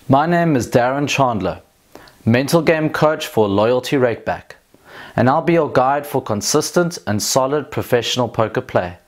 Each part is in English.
My name is Darren Chandler, mental game coach for Loyalty Rakeback, and I'll be your guide for consistent and solid professional poker play.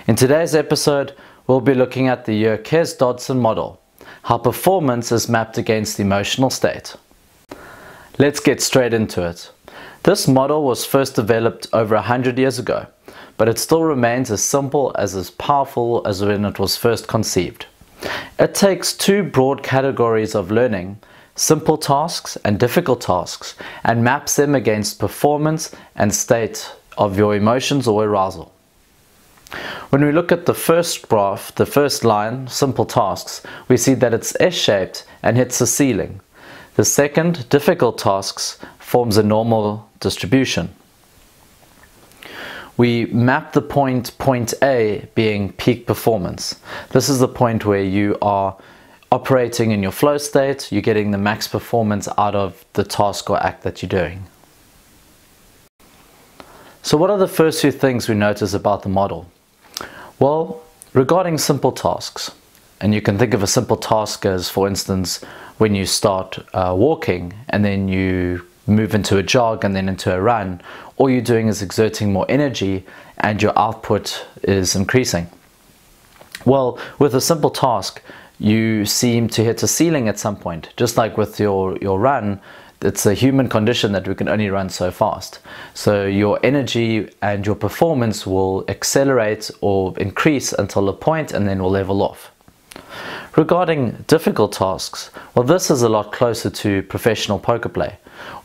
In today's episode, we'll be looking at the Yerkes Dodson model, how performance is mapped against emotional state. Let's get straight into it. This model was first developed over 100 years ago, but it still remains as simple as powerful as when it was first conceived. It takes two broad categories of learning, simple tasks and difficult tasks, and maps them against performance and state of your emotions or arousal. When we look at the first graph, the first line, simple tasks, we see that it's S-shaped and hits the ceiling. The second, difficult tasks, forms a normal distribution. We map the point A being peak performance. This is the point where you are operating in your flow state, you're getting the max performance out of the task or act that you're doing. So what are the first few things we notice about the model? Well, regarding simple tasks, and you can think of a simple task as, for instance, when you start walking and then you move into a jog and then into a run, all you're doing is exerting more energy and your output is increasing. Well, with a simple task, you seem to hit a ceiling at some point. Just like with your run, it's a human condition that we can only run so fast. So your energy and your performance will accelerate or increase until a point and then will level off. Regarding difficult tasks, well, this is a lot closer to professional poker play.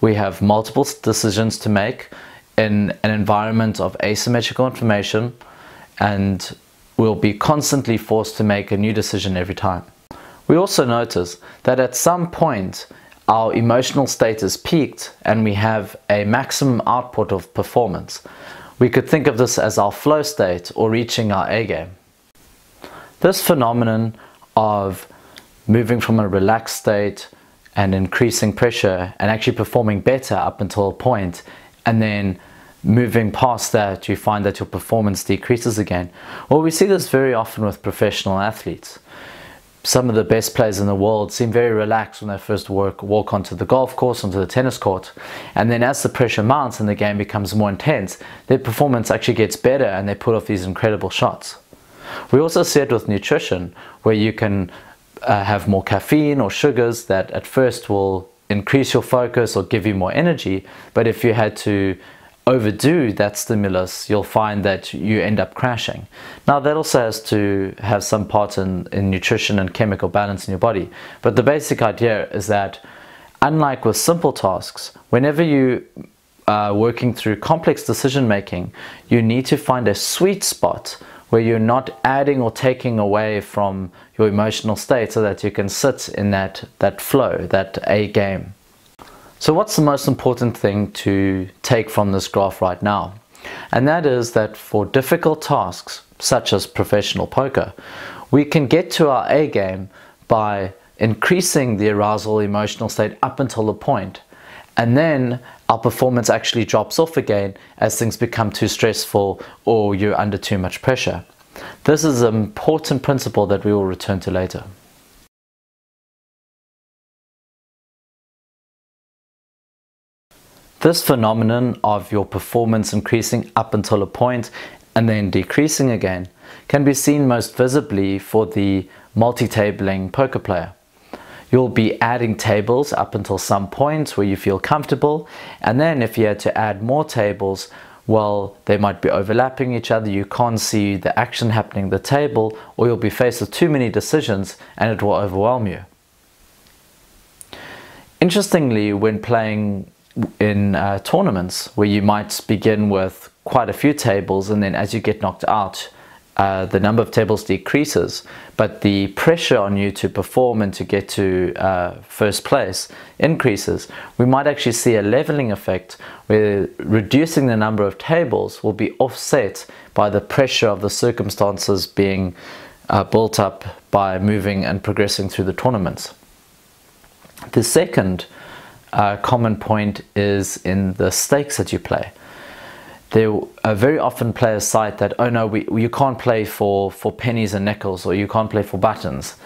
We have multiple decisions to make in an environment of asymmetrical information, and we'll be constantly forced to make a new decision every time. We also notice that at some point our emotional state is peaked and we have a maximum output of performance. We could think of this as our flow state or reaching our A game. This phenomenon of moving from a relaxed state and increasing pressure and actually performing better up until a point, and then moving past that you find that your performance decreases again. Well, we see this very often with professional athletes. Some of the best players in the world seem very relaxed when they first walk onto the golf course, onto the tennis court, and then as the pressure mounts and the game becomes more intense, their performance actually gets better and they put off these incredible shots. We also see it with nutrition, where you can have more caffeine or sugars that at first will increase your focus or give you more energy, but if you had to overdo that stimulus, you'll find that you end up crashing. Now that also has to have some part in nutrition and chemical balance in your body, but the basic idea is that unlike with simple tasks, whenever you are working through complex decision making, you need to find a sweet spot where you're not adding or taking away from your emotional state so that you can sit in that flow, that A game. So what's the most important thing to take from this graph right now? And that is that for difficult tasks, such as professional poker, we can get to our A game by increasing the arousal emotional state up until a point, and then our performance actually drops off again as things become too stressful or you're under too much pressure. This is an important principle that we will return to later. This phenomenon of your performance increasing up until a point and then decreasing again can be seen most visibly for the multi-tabling poker player. You'll be adding tables up until some point where you feel comfortable, and then if you had to add more tables, well, they might be overlapping each other, you can't see the action happening at the table, or you'll be faced with too many decisions and it will overwhelm you. Interestingly, when playing in tournaments where you might begin with quite a few tables, and then as you get knocked out, the number of tables decreases, but the pressure on you to perform and to get to first place increases. We might actually see a leveling effect where reducing the number of tables will be offset by the pressure of the circumstances being built up by moving and progressing through the tournaments. The second common point is in the stakes that you play. There very often players cite that, oh no, you can't play for pennies and nickels, or you can't play for buttons.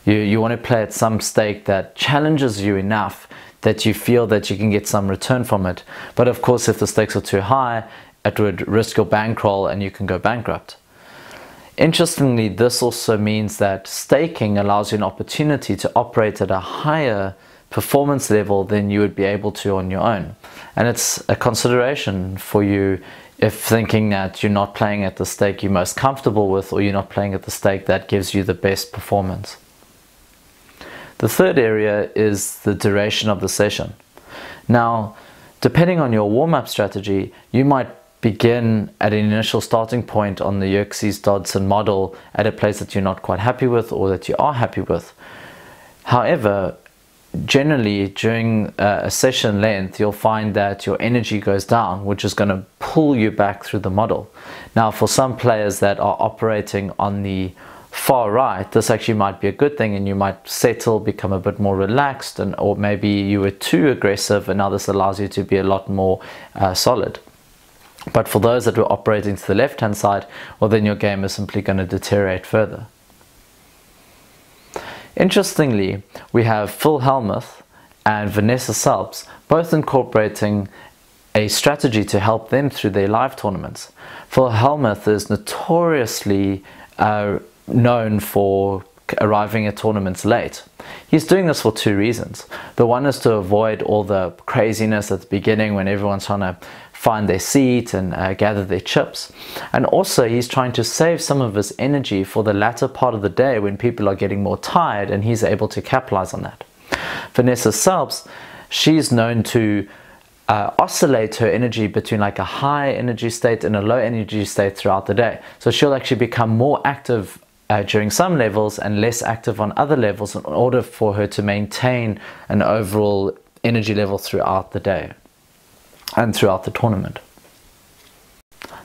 You want to play at some stake that challenges you enough that you feel that you can get some return from it. But of course, if the stakes are too high, it would risk your bankroll and you can go bankrupt. Interestingly, this also means that staking allows you an opportunity to operate at a higher performance level than you would be able to on your own. And it's a consideration for you if thinking that you're not playing at the stake you're most comfortable with, or you're not playing at the stake that gives you the best performance. The third area is the duration of the session. Now, depending on your warm-up strategy, you might begin at an initial starting point on the Yerkes Dodson model at a place that you're not quite happy with, or that you are happy with. However, generally during a session length, you'll find that your energy goes down, which is going to pull you back through the model. Now, for some players that are operating on the far right, this actually might be a good thing, and you might settle, become a bit more relaxed, or maybe you were too aggressive, and now this allows you to be a lot more solid. But for those that were operating to the left-hand side, well, then your game is simply going to deteriorate further. Interestingly, we have Phil Hellmuth and Vanessa Selbst both incorporating a strategy to help them through their live tournaments. Phil Hellmuth is notoriously known for arriving at tournaments late. He's doing this for two reasons. The one is to avoid all the craziness at the beginning when everyone's trying to find their seat and gather their chips. And also he's trying to save some of his energy for the latter part of the day when people are getting more tired, and he's able to capitalize on that. Vanessa Selbst, she's known to oscillate her energy between like a high energy state and a low energy state throughout the day. So she'll actually become more active during some levels and less active on other levels in order for her to maintain an overall energy level throughout the day and throughout the tournament.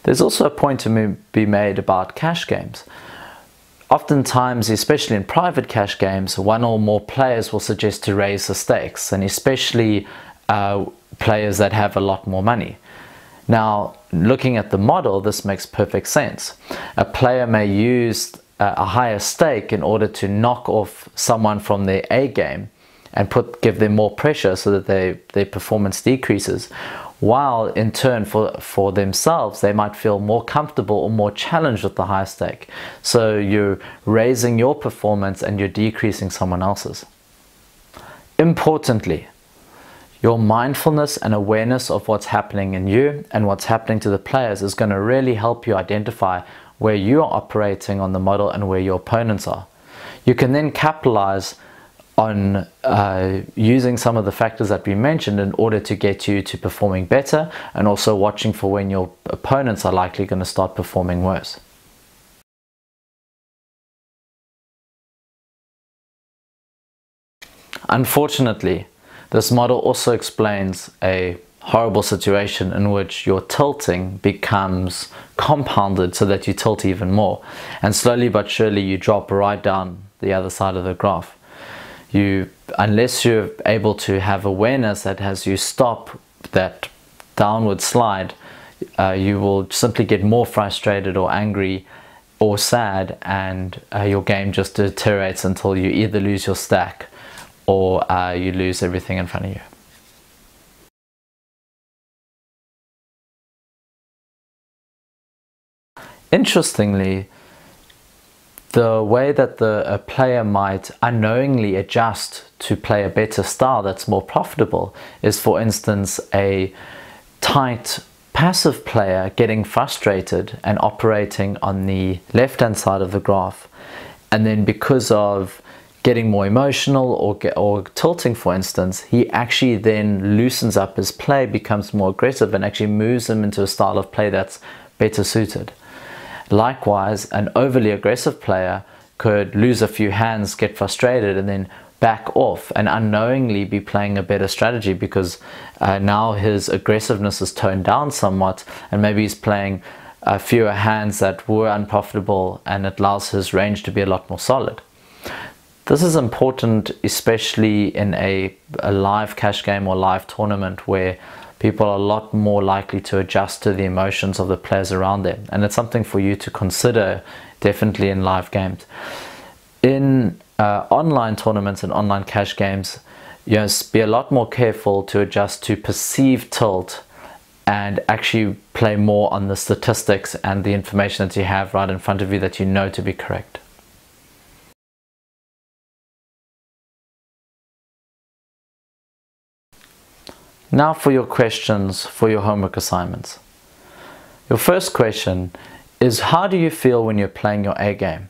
There's also a point to be made about cash games. Oftentimes, especially in private cash games, one or more players will suggest to raise the stakes, and especially players that have a lot more money. Now, looking at the model, this makes perfect sense. A player may use a higher stake in order to knock off someone from their A game and give them more pressure so that their performance decreases, while in turn for themselves they might feel more comfortable or more challenged with the high stake. So you're raising your performance and you're decreasing someone else's. Importantly, your mindfulness and awareness of what's happening in you and what's happening to the players is going to really help you identify where you are operating on the model and where your opponents are. You can then capitalize on using some of the factors that we mentioned in order to get you to performing better, and also watching for when your opponents are likely going to start performing worse. Unfortunately, this model also explains a horrible situation in which your tilting becomes compounded so that you tilt even more, and slowly but surely you drop right down the other side of the graph. Unless you're able to have awareness that has you stop that downward slide, you will simply get more frustrated or angry or sad, and your game just deteriorates until you either lose your stack or you lose everything in front of you. Interestingly, the way that a player might unknowingly adjust to play a better style that's more profitable is, for instance, a tight passive player getting frustrated and operating on the left-hand side of the graph, and then because of getting more emotional or tilting, for instance, he actually then loosens up his play, becomes more aggressive, and actually moves him into a style of play that's better suited. Likewise, an overly aggressive player could lose a few hands, get frustrated, and then back off and unknowingly be playing a better strategy because now his aggressiveness is toned down somewhat, and maybe he's playing fewer hands that were unprofitable, and it allows his range to be a lot more solid. This is important, especially in a live cash game or live tournament where people are a lot more likely to adjust to the emotions of the players around them. And it's something for you to consider definitely in live games. In online tournaments and online cash games, you must be a lot more careful to adjust to perceived tilt and actually play more on the statistics and the information that you have right in front of you that you know to be correct. Now for your questions for your homework assignments. Your first question is, how do you feel when you're playing your A game?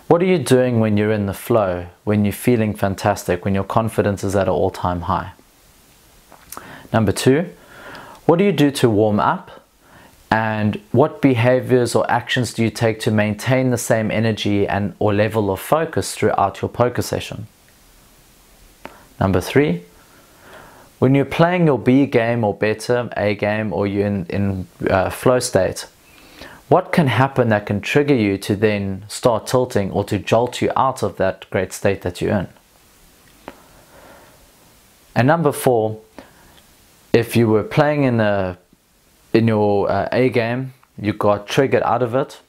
What are you doing when you're in the flow, when you're feeling fantastic, when your confidence is at an all-time high? Number 2, what do you do to warm up? And what behaviors or actions do you take to maintain the same energy and or level of focus throughout your poker session? Number 3, when you're playing your B game or better, A game, or you're in flow state, what can happen that can trigger you to then start tilting or to jolt you out of that great state that you're in? And number 4, if you were playing in your A game, you got triggered out of it,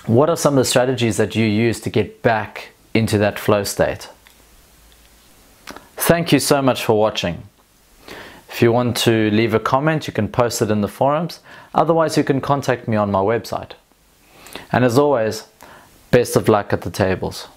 what are some of the strategies that you use to get back into that flow state? Thank you so much for watching. If you want to leave a comment, you can post it in the forums. Otherwise, you can contact me on my website. And as always, best of luck at the tables.